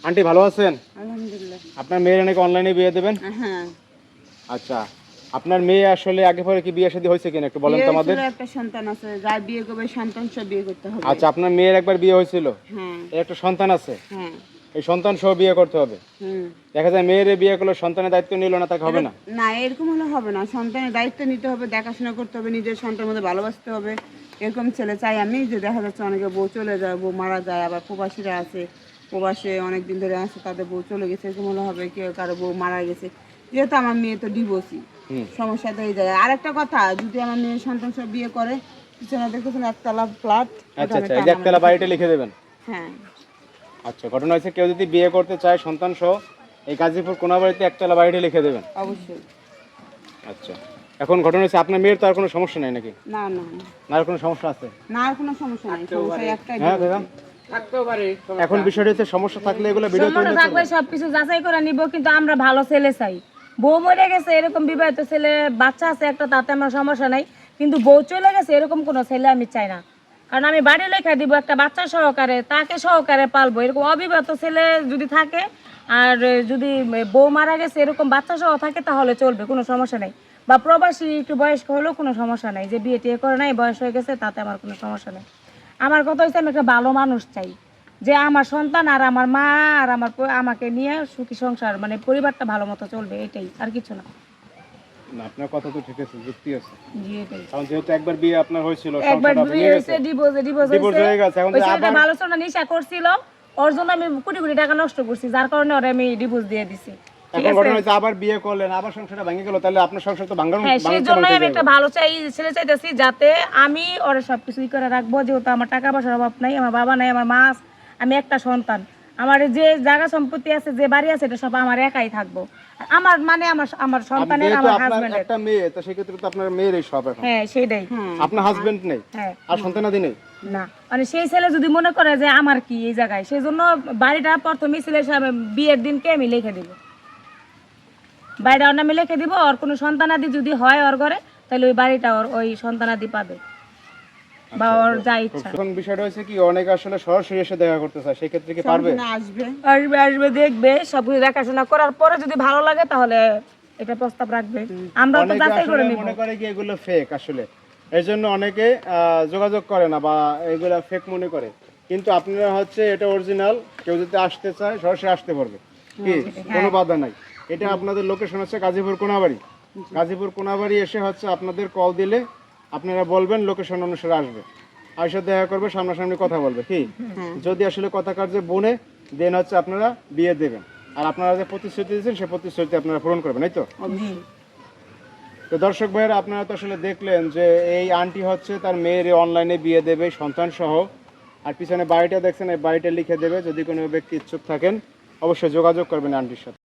Aunty ভালো আছেন? আলহামদুলিল্লাহ। আপনার মেয়ের নাকি অনলাইনে বিয়ে দেবেন? হ্যাঁ, আচ্ছা, আপনার মেয়ে আসলে আগে পরে কি বিয়ে শাদী হয়েছে কিনা একটু বলেন তো আমাদের। বিয়ে একটা সন্তান আছে, যার বিয়ে করবে সন্তান সব বিয়ে করতে হবে। আচ্ছা, আপনার মেয়ের একবার বিয়ে হয়েছিল, হ্যাঁ এর একটা সন্তান আছে, হ্যাঁ এই সন্তান সহ বিয়ে করতে হবে। হুম। দেখা যায় মেয়ের বিয়ে করলে সন্তানের দায়িত্ব নিল না, তাকে হবে না? না, এরকম হলে হবে না। সন্তানের দায়িত্ব নিতে হবে, দেখাশোনা করতে হবে, নিজের সন্তানের মধ্যে ভালোবাসতে হবে। এরকম ছেলে চাই আমি। যে দেখা যাচ্ছে অনেকে বউ চলে যায়, বউ মারা যায়, আবার প্রবাসীরা আছে, প্রবাসে অনেক দিন ধরে আছে, তাদের বউ চলে গেছে, এরকম হলে হবে। কেউ কারো বউ মারা গেছে, যেহেতু আমার মেয়ে তো ডিভোর্সি, সমস্যা হয়ে যায়। আর একটা কথা, যদি আমার মেয়ের সন্তান সব বিয়ে করে, পিছনে দেখতেছেন একতলা ফ্ল্যাট। আচ্ছা আচ্ছা, এই যে একতলা বাড়িটা লিখে দেবেন। হ্যাঁ। আচ্ছা, ঘটনা হয়েছে কেউ যদি বিয়ে করতে চায় সন্তান সহ, এই গাজীপুর কোনাবাড়িতে একতলা বাড়িটা লিখে দেবেন। অবশ্যই। আচ্ছা, এখন ঘটনা হচ্ছে আপনার মেয়ের তো আর কোনো সমস্যা নাই নাকি? না না না, আর কোনো সমস্যা আছে? না, আর কোনো সমস্যা নাই, সমস্যা একটাই। হ্যাঁ দাদা, থাকতেও পারে। এখন বিষয়টা হচ্ছে সমস্যা থাকলে এগুলো ভিডিও সমস্যা থাকলে সবকিছু যাচাই করে নিব, কিন্তু আমরা ভালো ছেলে চাই। বউ মরে গেছে এরকম বিবাহিত ছেলে, বাচ্চা আছে একটা, তাতে আমার সমস্যা নাই, কিন্তু বউ চলে গেছে এরকম কোনো ছেলে আমি চাই না। কারণ আমি বাড়ি লেখা দিব একটা বাচ্চা সহকারে, তাকে সহকারে পালবো। এরকম অবিবাহিত ছেলে যদি থাকে, আর যদি বউ মারা গেছে এরকম বাচ্চা সহ থাকে, তাহলে চলবে, কোনো সমস্যা নেই। বা প্রবাসী একটু বয়স্ক হলেও কোনো সমস্যা নাই, যে বিয়ে টিয়ে করে নাই, বয়স হয়ে গেছে, তাতে আমার কোনো সমস্যা নেই। আমার কথা হচ্ছে আমি একটা ভালো মানুষ চাই, যে আমার সন্তান আর আমার মা আর আমাকে নিয়ে সুখী সংসার, মানে পরিবারটা ভালো মতো চলবে, এটাই, আর কিছু না। না, আপনার কথা তো ঠিক আছে, যুক্তি আছে। জি, এটাই। কারণ যেহেতু একবার বিয়ে আপনার হয়েছিল, একবার সংসারটা বিয়ে ভেঙে হয়েছে, গেছে, ডিভোর্স ডিভোর্স হয়ে গেছে, এখন ওই যে ছেলেটা আবার ভালো ছিল না, নেশা করছিল, ওর জন্য আমি কোটি কোটি টাকা নষ্ট করছি, যার কারণে ওরে আমি ডিভোর্স দিয়ে দিছি। ঠিক এখন আছে? ঘটনা হচ্ছে আবার বিয়ে করলেন, আবার সংসারটা ভেঙে গেল, তাহলে আপনার সংসার তো ভাঙানো হ্যাঁ, সেই ভাঙতে জন্যই ভাঙতে আমি একটা যাবে। ভালো ছেলে চাইতেছি, যাতে আমি ওরা সবকিছুই করে রাখবো। যেহেতু আমার টাকা পয়সার অভাব নাই, আমার বাবা নাই, আমার মা আছে, আমি একটা সন্তান। আমার যে জায়গা সম্পত্তি আছে, যে বাড়ি আছে, এটা সব আমার একাই থাকবো। আমার মানে আমার সন্তানের, যেহেতু আমার আপনার হাজবেন্ডের। একটা মেয়ে, তো সেক্ষেত্রে তো আপনার মেয়েরই সব এখন। হ্যাঁ, সেটাই। আপনার হাজবেন্ড নেই, হ্যাঁ, আর সন্তানাদি নেই। না, মানে সেই ছেলে যদি মনে করে যে আমার কি এই জায়গায়, সেই জন্য বাড়িটা প্রথমেই ছেলে বিয়ের দিনকে আমি লিখে দিব, বাড়িটা ওর নামে লিখে দিব। ওর কোনো সন্তানাদি যদি হয় ওর ঘরে, তাহলে ওই বাড়িটা ওর ওই সন্তানাদি পাবে, বা ওর যা ইচ্ছা। এখন বিষয়টা হচ্ছে কি, অনেকে আসলে সরাসরি এসে দেখা করতে চায়, সেক্ষেত্রে কি পারবে? সন্তান আসবে। আসবে দেখবে, সবকিছু দেখাশোনা করার পরে যদি ভালো লাগে, তাহলে এটা প্রস্তাব রাখবে, আমরা তো অনেকে যাচাই করে আসলে নিব। মনে করে কি এগুলো ফেক, আসলে এর জন্য অনেকে যোগাযোগ করে না, বা এগুলা ফেক মনে করে। কিন্তু আপনারা হচ্ছে এটা অরিজিনাল, কেউ যদি আসতে চায় সরাসরি আসতে পারবে, কি কোনো বাধা নাই। এটা আপনাদের লোকেশন হচ্ছে গাজীপুর কোনাবাড়ি। গাজীপুর কোনাবাড়ি এসে হচ্ছে আপনাদের কল দিলে আপনারা বলবেন, লোকেশন অনুসারে আসবে, আইসা দেখা করবে, সামনাসামনি কথা বলবে। কি যদি আসলে কথা কার্যে বনে দেন হচ্ছে আপনারা বিয়ে দেবেন, আর আপনারা যে প্রতিশ্রুতি দিয়েছেন সেই প্রতিশ্রুতি আপনারা পূরণ করবেন, এই তো? তো দর্শক ভাইয়েরা, আপনারা তো আসলে দেখলেন যে এই আন্টি হচ্ছে তার মেয়ের অনলাইনে বিয়ে দেবে সন্তান সহ, আর পিছনে বাড়িটা দেখছেন, এই বাড়িটা লিখে দেবে। যদি কোনো ব্যক্তি ইচ্ছুক থাকেন, অবশ্যই যোগাযোগ করবেন আন্টির সাথে।